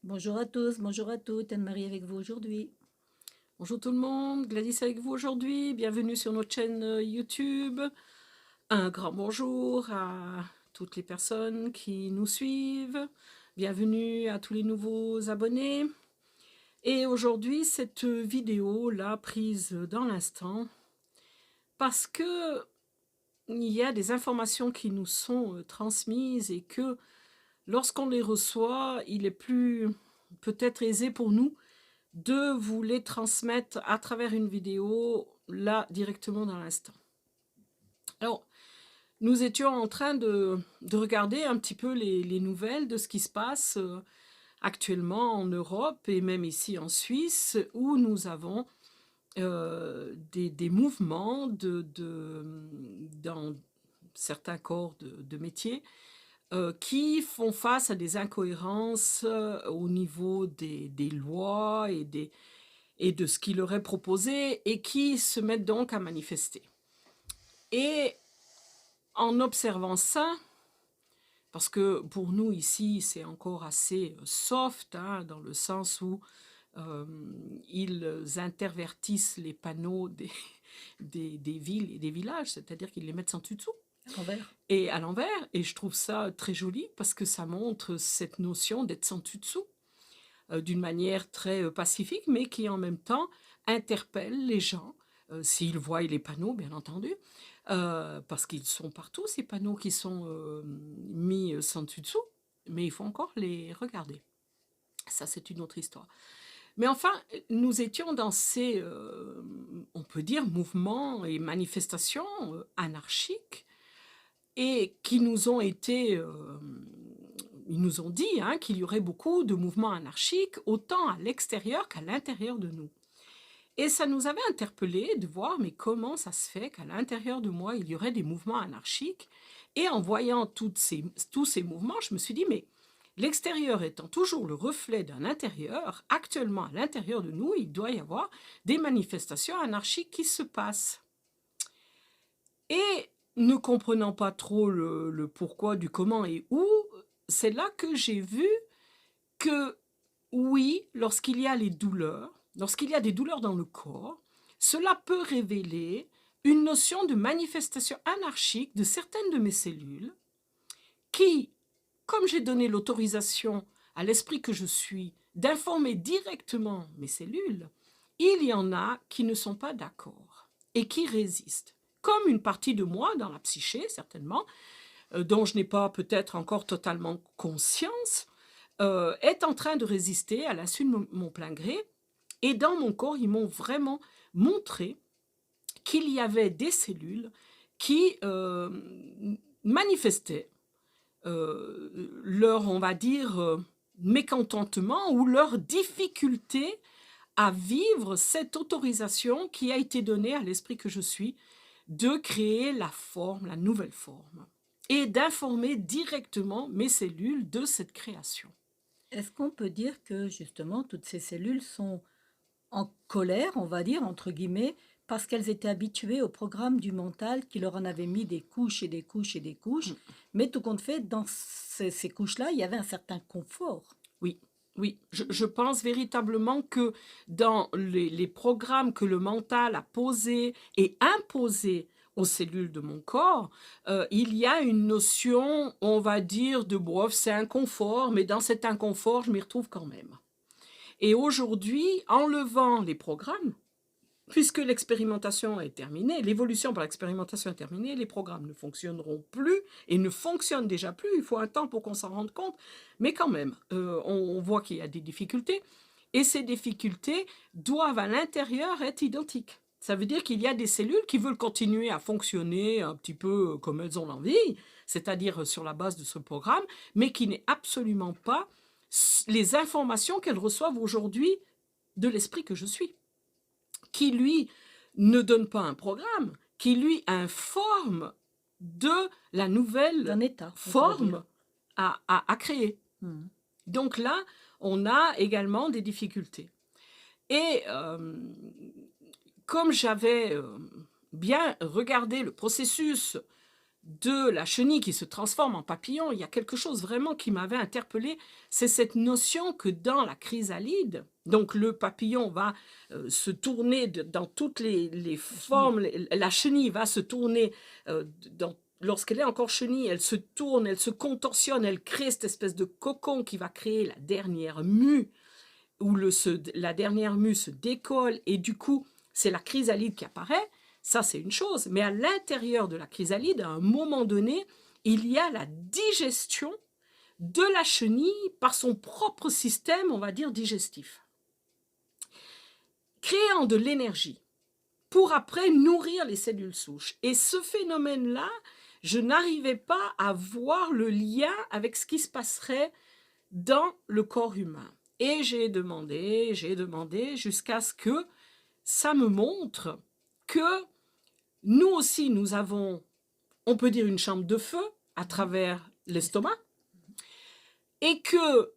Bonjour à tous, bonjour à toutes, Anne-Marie avec vous aujourd'hui. Bonjour tout le monde, Gladys avec vous aujourd'hui, bienvenue sur notre chaîne YouTube. Un grand bonjour à toutes les personnes qui nous suivent, bienvenue à tous les nouveaux abonnés. Et aujourd'hui, cette vidéo-là prise dans l'instant, parce que il y a des informations qui nous sont transmises et que lorsqu'on les reçoit, il est plus peut-être aisé pour nous de vous les transmettre à travers une vidéo, là, directement dans l'instant. Alors, nous étions en train de regarder un petit peu les nouvelles de ce qui se passe actuellement en Europe et même ici en Suisse, où nous avons des mouvements dans certains corps de métier qui font face à des incohérences au niveau des lois et de ce qui leur est proposé et qui se mettent donc à manifester. Et en observant ça, parce que pour nous ici c'est encore assez soft, hein, dans le sens où ils intervertissent les panneaux des villes et des villages, c'est-à-dire qu'ils les mettent sans dessus dessous. À l'envers. Et à l'envers, et je trouve ça très joli parce que ça montre cette notion d'être sans dessus dessous. D'une manière très pacifique, mais qui en même temps interpelle les gens, s'ils voient les panneaux, bien entendu, parce qu'ils sont partout, ces panneaux qui sont mis sans dessus dessous, mais il faut encore les regarder. Ça, c'est une autre histoire. Mais enfin, nous étions dans ces, on peut dire, mouvements et manifestations anarchiques, et qui nous ont été ils nous ont dit hein, qu'il y aurait beaucoup de mouvements anarchiques, autant à l'extérieur qu'à l'intérieur de nous. Et ça nous avait interpellés de voir, mais comment ça se fait qu'à l'intérieur de moi, il y aurait des mouvements anarchiques. Et en voyant tous ces mouvements, je me suis dit, mais l'extérieur étant toujours le reflet d'un intérieur, actuellement à l'intérieur de nous, il doit y avoir des manifestations anarchiques qui se passent. Et ne comprenant pas trop le pourquoi, du comment et où, c'est là que j'ai vu que oui, lorsqu'il y a les douleurs, lorsqu'il y a des douleurs dans le corps, cela peut révéler une notion de manifestation anarchique de certaines de mes cellules qui, comme j'ai donné l'autorisation à l'esprit que je suis d'informer directement mes cellules, il y en a qui ne sont pas d'accord et qui résistent. Comme une partie de moi dans la psyché, certainement, dont je n'ai pas peut-être encore totalement conscience, est en train de résister à l'insu de mon plein gré. Et dans mon corps, ils m'ont vraiment montré qu'il y avait des cellules qui manifestaient leur, on va dire, mécontentement ou leur difficulté à vivre cette autorisation qui a été donnée à l'esprit que je suis de créer la forme, la nouvelle forme, et d'informer directement mes cellules de cette création. Est-ce qu'on peut dire que justement toutes ces cellules sont en colère, on va dire, entre guillemets, parce qu'elles étaient habituées au programme du mental qui leur en avait mis des couches et des couches et des couches, mais tout compte fait, dans ces couches-là, il y avait un certain confort. Oui, oui, je pense véritablement que dans les programmes que le mental a posés et imposés aux cellules de mon corps, il y a une notion, on va dire, de bof, c'est inconfort, mais dans cet inconfort, je m'y retrouve quand même. Et aujourd'hui, en levant les programmes, puisque l'expérimentation est terminée, l'évolution par l'expérimentation est terminée, les programmes ne fonctionneront plus et ne fonctionnent déjà plus. Il faut un temps pour qu'on s'en rende compte. Mais quand même, on voit qu'il y a des difficultés. Et ces difficultés doivent à l'intérieur être identiques. Ça veut dire qu'il y a des cellules qui veulent continuer à fonctionner un petit peu comme elles ont l'envie, c'est-à-dire sur la base de ce programme, mais qui n'est absolument pas les informations qu'elles reçoivent aujourd'hui de l'esprit que je suis, qui lui ne donne pas un programme, qui lui informe de la nouvelle D'un état, on pourrait dire. forme à créer. Donc là, on a également des difficultés. Et comme j'avais bien regardé le processus de la chenille qui se transforme en papillon, il y a quelque chose vraiment qui m'avait interpellée, c'est cette notion que dans la chrysalide, donc le papillon va se tourner dans toutes les La chenille. formes, la chenille va se tourner lorsqu'elle est encore chenille, elle se tourne, elle se contorsionne, elle crée cette espèce de cocon qui va créer la dernière mue, où la dernière mue se décolle, et du coup, c'est la chrysalide qui apparaît. Ça, c'est une chose. Mais à l'intérieur de la chrysalide, à un moment donné, il y a la digestion de la chenille par son propre système, on va dire, digestif, créant de l'énergie pour après nourrir les cellules souches. Et ce phénomène-là, je n'arrivais pas à voir le lien avec ce qui se passerait dans le corps humain. Et j'ai demandé jusqu'à ce que ça me montre que nous aussi, nous avons, on peut dire, une chambre de feu à travers l'estomac, et que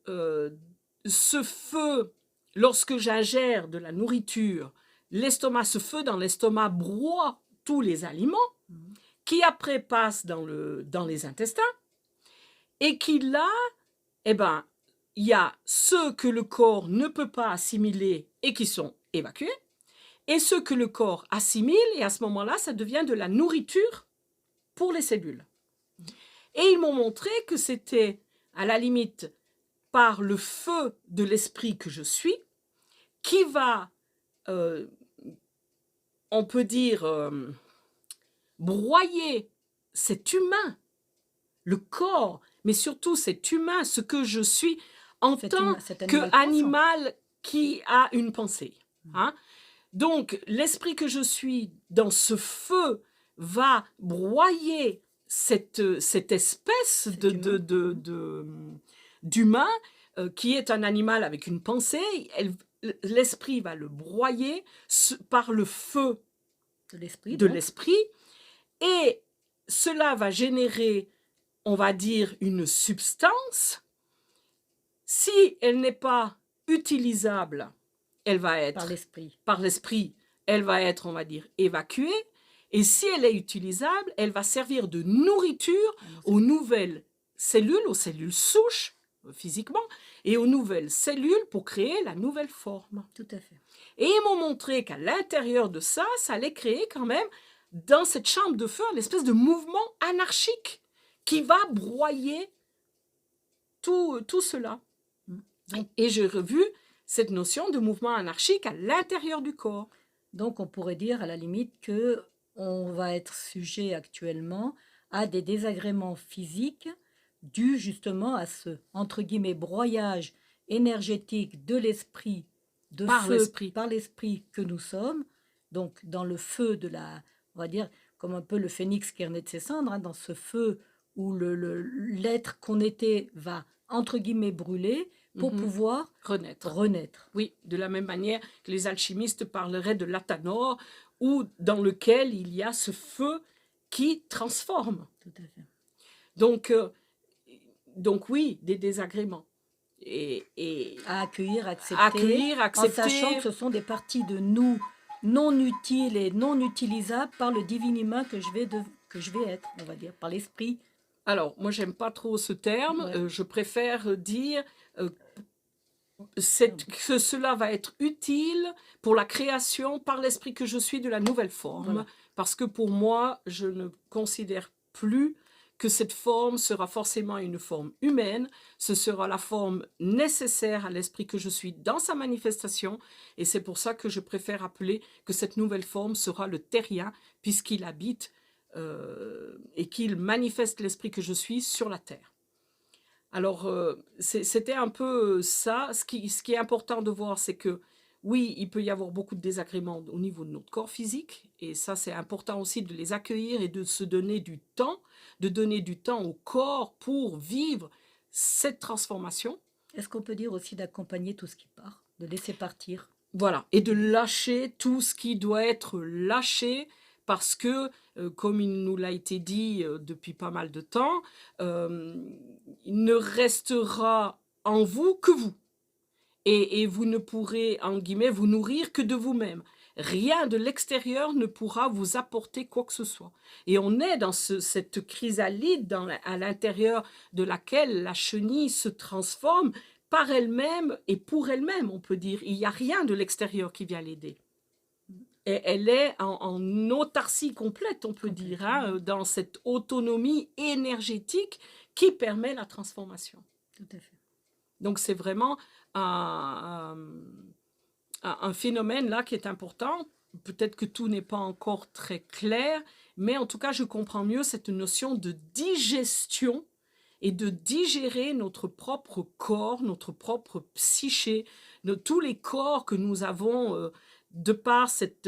ce feu, lorsque j'ingère de la nourriture, ce feu dans l'estomac broie tous les aliments, qui après passent dans les intestins, et qui là, eh ben, il y a ceux que le corps ne peut pas assimiler et qui sont évacués, et ceux que le corps assimile, et à ce moment-là, ça devient de la nourriture pour les cellules. Et ils m'ont montré que c'était, à la limite, par le feu de l'esprit que je suis, qui va, on peut dire, broyer cet humain, le corps, mais surtout cet humain, ce que je suis, en tant qu'animal qui a une pensée. Hein? Donc, l'esprit que je suis dans ce feu va broyer cette espèce d'humain qui est un animal avec une pensée. L'esprit va le broyer par le feu de l'esprit, et cela va générer, on va dire, une substance. Si elle n'est pas utilisable, elle va être, par l'esprit, elle va être, on va dire, évacuée. Et si elle est utilisable, elle va servir de nourriture aux nouvelles cellules, aux cellules souches, physiquement, et aux nouvelles cellules pour créer la nouvelle forme. Tout à fait. Et ils m'ont montré qu'à l'intérieur de ça, ça allait créer quand même, dans cette chambre de feu, une espèce de mouvement anarchique qui va broyer tout cela. Et j'ai revu cette notion de mouvement anarchique à l'intérieur du corps. Donc on pourrait dire à la limite que on va être sujet actuellement à des désagréments physiques dus justement à ce, entre guillemets, broyage énergétique de l'esprit, par l'esprit que nous sommes, donc dans le feu de la, on va dire, comme un peu le phénix qui renaît de ses cendres, hein, dans ce feu où l'être qu'on était va, entre guillemets, brûler pour pouvoir renaître. Oui, de la même manière que les alchimistes parleraient de l'athanor, ou dans lequel il y a ce feu qui transforme. Tout à fait. Donc oui, des désagréments. Et à accueillir, accepter, en sachant que ce sont des parties de nous non utiles et non utilisables par le divin humain que je vais être, on va dire, par l'esprit. Alors, moi, j'aime pas trop ce terme. Ouais. Je préfère dire que cela va être utile pour la création par l'esprit que je suis de la nouvelle forme. Voilà. Parce que pour moi, je ne considère plus que cette forme sera forcément une forme humaine. Ce sera la forme nécessaire à l'esprit que je suis dans sa manifestation. Et c'est pour ça que je préfère appeler que cette nouvelle forme sera le terrien, puisqu'il habite et qu'il manifeste l'esprit que je suis sur la terre. Alors, c'était un peu ça. Ce qui est important de voir, c'est que oui, il peut y avoir beaucoup de désagréments au niveau de notre corps physique, et ça, c'est important aussi de les accueillir et de se donner du temps, au corps pour vivre cette transformation. Est-ce qu'on peut dire aussi d'accompagner tout ce qui part, de laisser partir? Voilà, et de lâcher tout ce qui doit être lâché, parce que, comme il nous l'a été dit depuis pas mal de temps, il ne restera en vous que vous. Et vous ne pourrez, en guillemets, vous nourrir que de vous-même. Rien de l'extérieur ne pourra vous apporter quoi que ce soit. Et on est dans cette chrysalide à l'intérieur de laquelle la chenille se transforme par elle-même et pour elle-même, on peut dire. Il n'y a rien de l'extérieur qui vient l'aider. Et elle est en autarcie complète, on peut dire, hein, dans cette autonomie énergétique qui permet la transformation. Tout à fait. Donc c'est vraiment un phénomène là qui est important. Peut-être que tout n'est pas encore très clair, mais en tout cas, je comprends mieux cette notion de digestion et de digérer notre propre corps, notre propre psyché, tous les corps que nous avons de par cette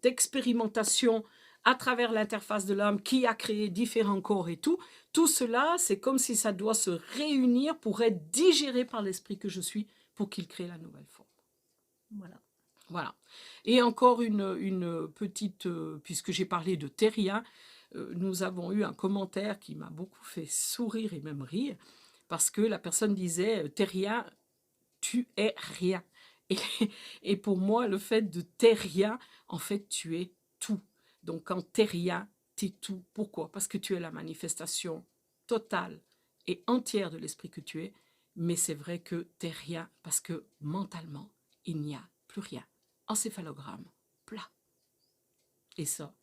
expérimentation à travers l'interface de l'âme qui a créé différents corps et tout cela, c'est comme si ça doit se réunir pour être digéré par l'esprit que je suis pour qu'il crée la nouvelle forme. Voilà. Voilà. Et encore une petite, puisque j'ai parlé de terrien, nous avons eu un commentaire qui m'a beaucoup fait sourire et même rire, parce que la personne disait, terrien, tu es rien. Et pour moi, le fait de t'es rien, en fait, tu es tout. Donc, quand t'es rien, t'es tout. Pourquoi? Parce que tu es la manifestation totale et entière de l'esprit que tu es, mais c'est vrai que t'es rien, parce que mentalement, il n'y a plus rien. Encéphalogramme plat. Et ça,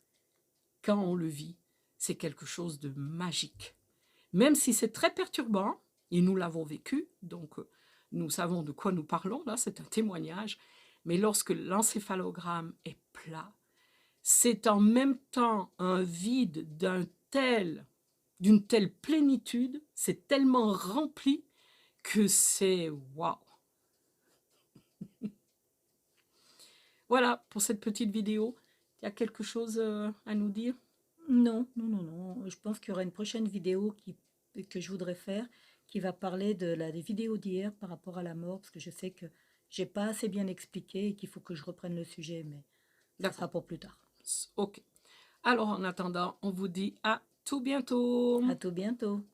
quand on le vit, c'est quelque chose de magique. Même si c'est très perturbant, et nous l'avons vécu, donc nous savons de quoi nous parlons, là, c'est un témoignage, mais lorsque l'encéphalogramme est plat, c'est en même temps un vide d'une telle plénitude, c'est tellement rempli que c'est waouh. Voilà pour cette petite vidéo. Il y a quelque chose à nous dire? Non, non, non, non. Je pense qu'il y aura une prochaine vidéo que je voudrais faire qui va parler des vidéos d'hier par rapport à la mort, parce que je sais que j'ai pas assez bien expliqué et qu'il faut que je reprenne le sujet, mais ça sera pour plus tard. Ok. Alors en attendant, on vous dit à tout bientôt. À tout bientôt.